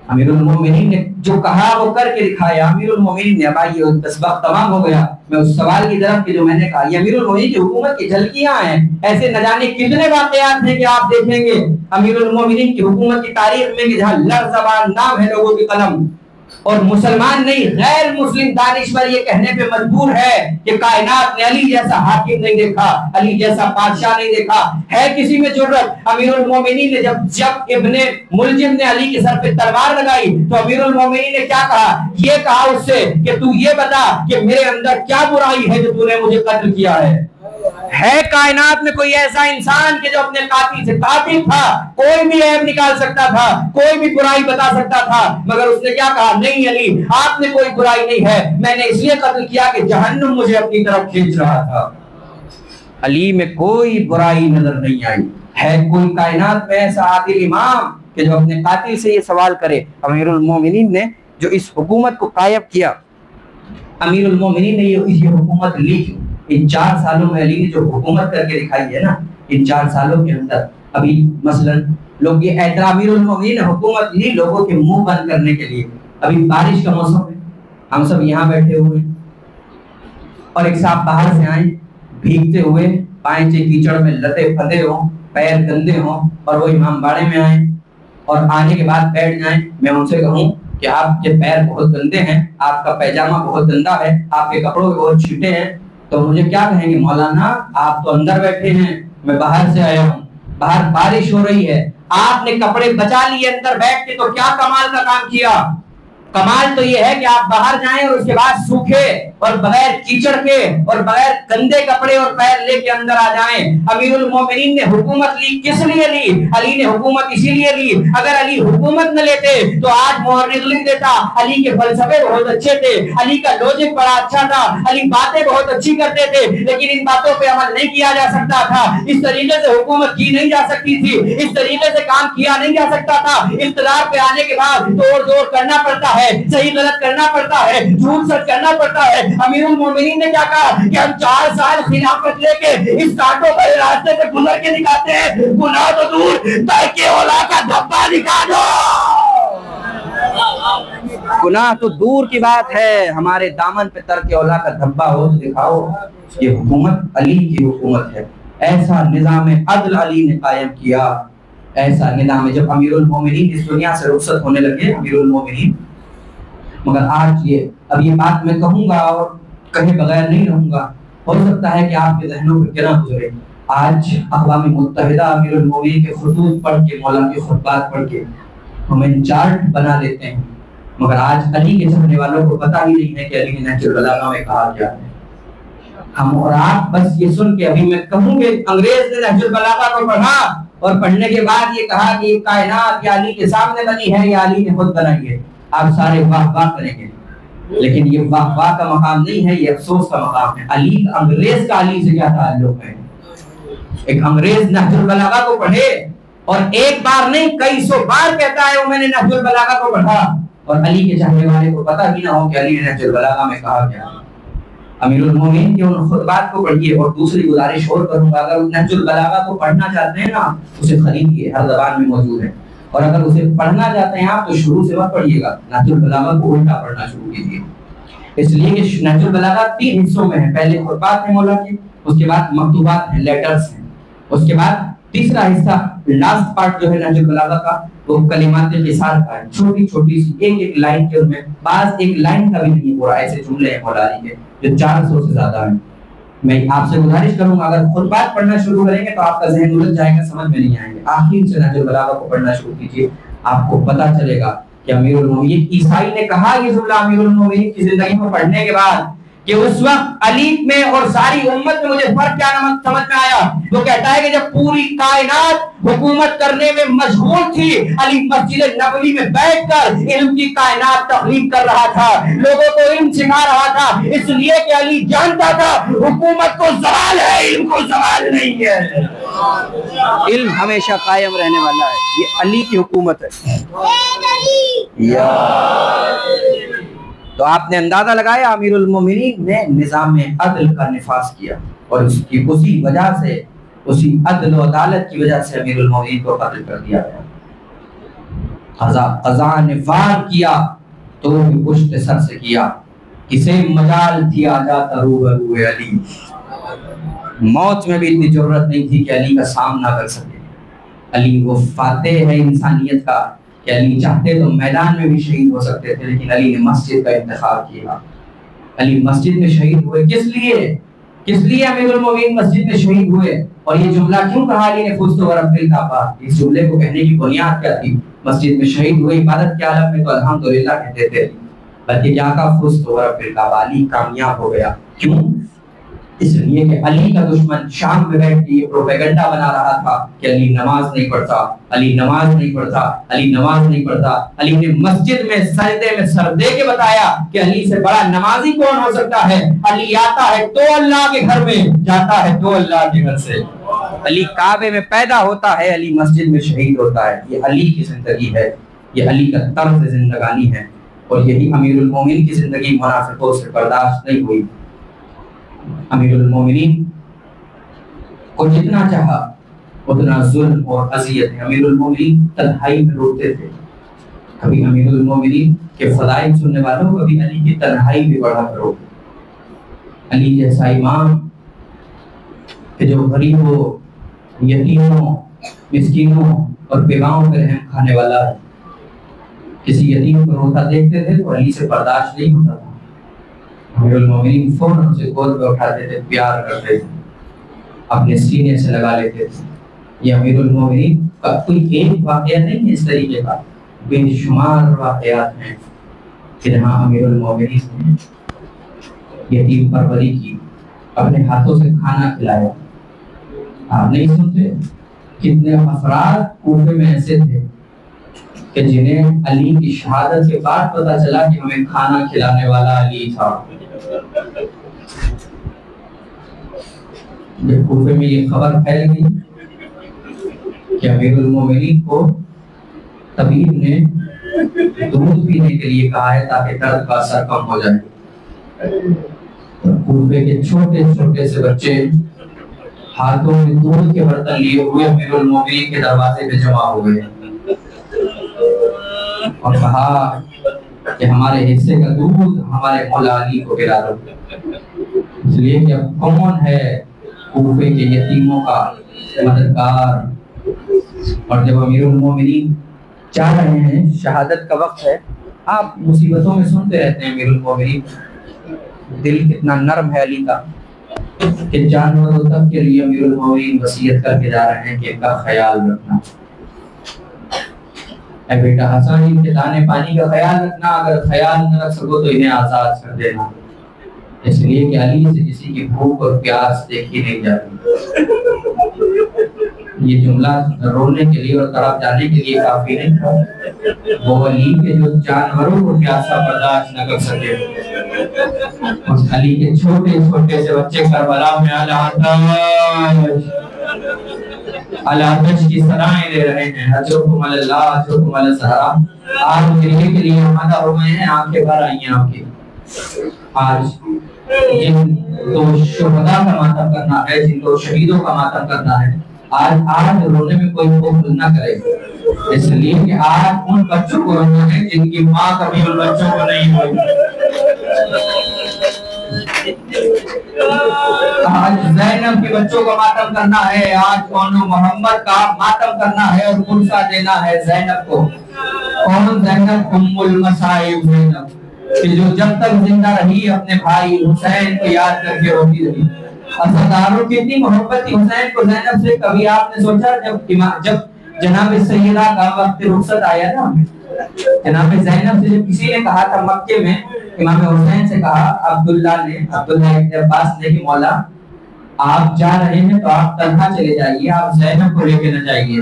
امیر المومنین نے جو کہا وہ کر کے دکھایا۔ امیر المومنین نے، اب آئیے اس وقت تمام ہو گیا، میں اس سوال کی طرف کہ جو میں نے کہا، یہ امیر المومنین کی حکومت کی جھلکیاں ہیں، ایسے نہ جانے کتنے واقعات ہیں کہ آپ دیکھیں گے امیر المومنین کی حکومت کی تاریخ میں کہ جہاں لر زبان نام ہے لوگوں کی قلم، اور مسلمان نہیں غیر مسلم دانشور یہ کہنے پہ مجبور ہے کہ کائنات نے علی جیسا حاکم نہیں دیکھا، علی جیسا بادشاہ نہیں دیکھا۔ ہے کسی میں جرت؟ امیر المومنین نے جب ابن ملجم نے علی کے سر پہ تلوار لگائی تو امیر المومنین نے کیا کہا؟ یہ کہا اس سے کہ تو یہ بتا کہ میرے اندر کیا برائی ہے جو تو نے مجھے قتل کیا ہے۔ ہے کائنات میں کوئی ایسا انسان کہ جو اپنے قاتل سے قاتل تھا، کوئی بھی عیب نکال سکتا تھا، کوئی بھی برائی بتا سکتا تھا، مگر اس نے کیا کہا؟ نہیں علی، آپ نے کوئی برائی نہیں ہے، میں نے اس لیے قتل کیا کہ جہنم مجھے اپنی طرف کھینچ رہا تھا۔ علی میں کوئی برائی نظر نہیں آئی۔ ہے کوئی کائنات میں ایسا عادل امام کہ جو اپنے قاتل سے یہ سوال کرے؟ امیر المومنین نے جو اس حکومت کو قائم کیا، امیر المومنین نے یہ حکومت لی کیوں؟ ان 4 سالوں میں علی نے جو حکومت کر کے دکھائی ہے نا، ان 4 سالوں کے اندر ابھی مثلا لوگ یہ احترام، امیر المومنین نے حکومت لی لوگوں کے منہ بند کرنے کے لیے۔ ابھی بارش کا موسم ہے، ہم سب یہاں بیٹھے ہوئے ہیں اور ایک صاحب باہر سے آئیں بھیگتے ہوئے، پائیں کیچڑ میں لتے پھندے ہوں، پیر گندے ہوں، اور وہ امام باڑے میں آئیں اور آنے کے بعد بیٹھ جائیں، میں ان سے کہوں کہ آپ کے پیر بہت گندے ہیں، آپ کا پیجامہ بہت گندا ہے، آپ کے کپڑوں میں بہت چھیٹے ہیں، تو مجھے کیا کہیں گے؟ مولانا آپ تو اندر بیٹھے ہیں، میں باہر سے آیا ہوں، باہر بارش ہو رہی ہے، آپ نے کپڑے بچا لیے اندر بیٹھ کے، تو کیا کمال کا کام کیا؟ کمال تو یہ ہے کہ آپ باہر جائیں اور اس کے بعد سوکھے اور بغیر کیچڑ کے اور بغیر گندے کپڑے اور پیر لے کے اندر آ جائیں۔ امیر المومنین نے حکومت لی کس لیے لی؟ علی نے حکومت اسی لیے لی۔ اگر علی حکومت نہ لیتے تو آج محرر لکھ دیتا علی کے فلسفے بہت اچھے تھے، علی کا لوجک بڑا اچھا تھا، علی باتیں بہت اچھی کرتے تھے، لیکن ان باتوں پہ عمل نہیں کیا جا سکتا تھا، اس طریقے سے حکومت کی نہیں جا سکتی تھی، اس طریقے سے کام کیا نہیں جا سکتا تھا۔ اقتدار پہ آنے کے بعد توڑ زور کرنا پڑتا ہے، صحیح غلط کرنا پڑتا ہے، جھوٹ سچ کرنا پڑتا ہے۔ امیر المومنین نے کیا کہا کہ ہم 4 سال خلافت لے کے اس کانٹوں بھرے راستے سے گزر کے دکھاتے ہیں، گناہ تو دور ترک اولا کا دھبا دکھا دو۔ گناہ تو دور کی بات ہے، ہمارے دامن پہ ترک اولا کا دھبا ہو دکھاؤ۔ یہ حکومت علی کی حکومت ہے، ایسا نظام عدل علی نے قائم کیا، ایسا نظام ہے۔ جب امیر المومنین اس دنیا سے رخصت ہونے لگے امیر المومنین، مگر آج یہ اب یہ بات میں کہوں گا اور کہے بغیر نہیں رہوں گا، ہو سکتا ہے کہ آپ کے ذہنوں پہ کیا گزرے۔ آج اقوام متحدہ امیر المومنین کے خطوط پڑھ کے، مولا کے خطبات پڑھ کے ہمیں چارٹ بنا لیتے ہیں، مگر آج علی کے چاہنے والوں کو پتہ ہی نہیں ہے کہ علی نے نہج البلاغہ میں کہا کیا ہے۔ ہم اور آپ بس یہ سن کے ابھی میں کہوں گے انگریز نے نہج البلاغہ کو پڑھا اور پڑھنے کے بعد یہ کہا کہ یہ کائنات یا علی کے سامنے بنی ہے یا علی نے خود بنائی ہے، آپ سارے واہ واہ کریں گے، لیکن یہ واہ واہ کا مقام نہیں ہے، یہ افسوس کا مقام ہے۔ علی انگریز کا علی سے کیا تعلق ہے؟ ایک انگریز نہج البلاغہ کو پڑھے اور ایک بار نہیں کئی 100 بار کہتا ہے وہ میں نے نہج البلاغہ کو پڑھا، اور علی کے چاہنے والے کو پتہ ہی نہ ہو کہ علی نے نہج البلاغہ میں کہا کیا۔ امیر المومنین کے ان خطبات کو پڑھیے، اور دوسری گزارش اور کروں گا، اگر نہج البلاغہ کو پڑھنا چاہتے ہیں نا اسے خریدیے، ہر زبان میں موجود ہے، اور اگر اسے پڑھنا چاہتے ہیں آپ تو شروع سے مت پڑھیے گا، نہج البلاغہ کو الٹا پڑھنا شروع کیجیے، اس لیے کہ نہج البلاغہ 3 حصوں میں ہے، پہلے خطبات ہیں مولا کے، اس کے بعد مکتوبات ہیں، لیٹرز ہیں، اس کے بعد تیسرا حصہ لاسٹ پارٹ جو ہے نہج البلاغہ کا وہ کلمات قصار کا ہے، چھوٹی چھوٹی سی ایک لائن کے، ان میں بعض ایک لائن کا بھی نہیں پورا، ایسے جملے ہیں مولا علی کے جو 400 سے زیادہ ہیں۔ میں آپ سے گزارش کروں گا اگر خطبات پڑھنا شروع کریں گے تو آپ کا ذہن الجھ جائے گا، سمجھ میں نہیں آئیں گے، آخر سے نہج البلاغہ کو پڑھنا شروع کیجیے، آپ کو پتہ چلے گا کہ امیر المومنین عیسائی نے کہا یہ جملہ امیر المومنین کی زندگی میں پڑھنے کے بعد کہ اس وقت علی میں اور ساری امت میں مجھے فرق کیا سمجھ میں آیا۔ وہ کہتا ہے کہ جب پوری کائنات حکومت کرنے میں مشغول تھی، علی مسجد نبوی میں بیٹھ کر علم کی کائنات تخلیق کر رہا تھا، لوگوں کو علم سکھا رہا تھا، اس لیے کہ علی جانتا تھا حکومت کو زوال ہے، علم کو زوال نہیں ہے، علم ہمیشہ قائم رہنے والا ہے، یہ علی کی حکومت ہے۔ تو آپ نے اندازہ لگایا امیر المومنین نے نظام عدل کا نفاذ کیا، اور اس کی اسی وجہ سے، اسی عدل و عدالت کی وجہ سے امیر المومنین کو قتل کر دیا گیا۔ قضا نے وار کیا تو بھی پشت سر سے کیا، کسے مجال دیا جاتا روبرو علی، موت میں بھی اتنی ضرورت نہیں تھی کہ علی کا سامنا کر سکے۔ علی وہ فاتح ہے انسانیت کا کہ علی چاہتے تو میدان میں بھی شہید ہو سکتے تھے، لیکن علی نے مسجد کا انتخاب کیا۔ علی مسجد میں شہید ہوئے، کس لیے امیر المومنین مسجد میں شہید ہوئے؟ اور یہ جملہ کیوں کہا علی نے فزت ورب الکعبہ؟ اس جملے کو کہنے کی بنیاد کیا تھی؟ مسجد میں شہید ہوئے، عبادت کے عالم میں تو الحمدللہ کہتے تھے، بلکہ کیا کہا؟ فزت ورب الکعبہ، علی کامیاب ہو گیا۔ کیوں؟ اس لیے کہ علی کا دشمن شام میں بیٹھ کے یہ پروپیگنڈا بنا رہا تھا کہ علی نماز نہیں پڑھتا، علی نماز نہیں پڑھتا، علی نماز نہیں پڑھتا۔ علی نے مسجد میں سجدے میں سر دے کے بتایا کہ علی سے بڑا نمازی کون ہو سکتا ہے؟ علی آتا ہے تو اللہ کے گھر میں، جاتا ہے تو اللہ کے گھر سے۔ علی کعبے میں پیدا ہوتا ہے، علی مسجد میں شہید ہوتا ہے۔ یہ علی کی زندگی ہے، یہ علی کا طرز زندگانی ہے، اور یہی امیر المومنین کی زندگی منافقوں سے برداشت نہیں ہوئی۔ امیر المومنین کو جتنا چاہا اتنا ظلم اور اذیت ہے۔ امیر المومنین تنہائی میں روتے تھے۔ کبھی امیر المومنین کے فضائل سننے والوں کبھی علی کی تنہائی بھی بڑھا کرو۔ علی جیسا امام کہ جو غریبوں، یتیموں، مسکینوں اور بیواؤں پہ رحم کھانے والا ہے، کسی یتیم کو روتا دیکھتے تھے تو علی سے برداشت نہیں ہوتا تھا۔ امیر المومنین فوراً اسے گود پہ اٹھاتے تھے، پیار کرتے تھے، اپنے سینے سے لگا لیتے تھے۔ یہ امیر المومنین کا کوئی ایک واقعہ نہیں ہے، اس طریقے کا بے شمار واقعات ہیں کہ جہاں امیر المومنین نے یتیم پروری کی، اپنے ہاتھوں سے کھانا کھلایا۔ آپ نہیں سنتے کتنے افراد کوفے میں ایسے تھے کہ جنہیں علی کی شہادت کے بعد پتہ چلا کہ ہمیں کھانا کھلانے والا علی تھا۔ جب کوفے میں یہ خبر پھیل گئی کہ امیر المومنین کو طبیب نے دودھ پینے کے لیے کہا ہے تاکہ درد کا اثر کم ہو جائے، کوفے کے چھوٹے چھوٹے سے بچے ہاتھوں میں دودھ کے برتن لیے ہوئے امیر المومنین کے دروازے پہ جمع ہو گئے اور کہا کہ ہمارے حصے کا دودھ ہمارے مولا علی کو پلا دو، اس لیے کہ اب کون ہے کوفے کے یتیموں کا مددگار۔ اور جب امیر المومنین چاہ رہے ہیں، شہادت کا وقت ہے، آپ مصیبتوں میں سنتے رہتے ہیں امیر المومنین، دل کتنا نرم ہے علی کا کہ جانوروں تک کے لیے امیر المومنین وصیت کر کے جا رہے ہیں کہ ان کا خیال رکھنا۔ اے بیٹا حسن، ان کے دانے پانی کا خیال رکھنا، اگر خیال نہ رکھ سکو تو انہیں آزاد کر دینا، اس لیے کہ علی سے کسی کی بھوک اور پیاس دیکھی نہیں جاتی۔ یہ جملہ رونے کے لیے اور طرف جانے کے لیے کافی نہیں تھا۔ وہ علی کے جو جانوروں کو پیاسا برداشت نہ کر سکے، اس علی کے چھوٹے چھوٹے سے بچے کربلا میں الاتش کی سرائیں لے رہے ہیں، اجرکم اللہ اجرکم الزہرا۔ آج ملنے کے لیے آمادہ ہو گئے ہیں، آنکھیں بھر آئی ہیں آپ کی۔ آج جن دو شہداء کا ماتم کرنا ہے، جن دو شہیدوں کا ماتم کرنا ہے، آج رونے میں کوئی بخل نہ کرے، اس لیے کہ آج ان بچوں کو رونا ہے جن کی ماں کبھی ان بچوں کو نہیں ہوئی۔ آج زینب کے بچوں کا ماتم کرنا ہے، آج کون محمد کا ماتم کرنا ہے اور غصہ دینا ہے زینب کو۔ کون زینب؟ ام المصائب زینب، کہ جو جب تک زندہ رہی اپنے بھائی حسین کو یاد کر کے روتی رہی۔ عزاداروں کی اتنی محبت تھی حسین کو زینب سے، کبھی آپ نے سوچا جب جناب سیدہ کا وقت رخصت آیا نا، جناب زینب سے جب کسی نے کہا تھا مکے میں، امام حسین سے کہا عبداللہ ابن عباس نے کہ مولا آپ جا رہے ہیں تو آپ تنہا چلے جائیے، آپ زینب کو لے کے نہ جائیے۔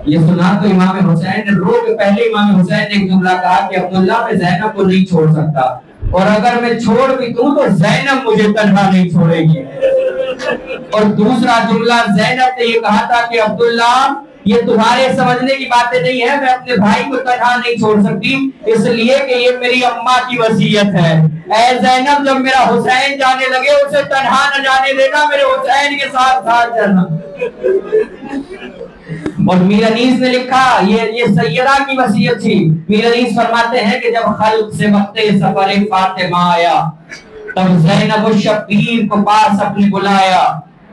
یہ سنا تو امام حسین نے رو کے پہلے امام حسین نے ایک جملہ کہا کہ عبداللہ میں زینب کو نہیں چھوڑ سکتا، اور اگر میں چھوڑ بھی دوں تو زینب مجھے تنہا نہیں چھوڑے گی۔ اور دوسرا جملہ زینب نے یہ کہا تھا کہ عبداللہ یہ تمہارے سمجھنے کی باتیں نہیں ہے، میں اپنے بھائی کو تنہا نہیں چھوڑ سکتی، اس لیے کہ یہ میری اماں کی وصیت ہے۔ اے زینب، جب میرا حسین جانے لگے اسے تنہا نہ جانے دینا، میرے حسین کے ساتھ ساتھ جانا۔ اور میر انیس نے لکھا، یہ سیدہ کی وصیت تھی۔ میر انیس فرماتے ہیں کہ جب خلق سے وقت سفر فاطمہ آیا، تب زینب و شبیر کو پاس اپنے بلایا،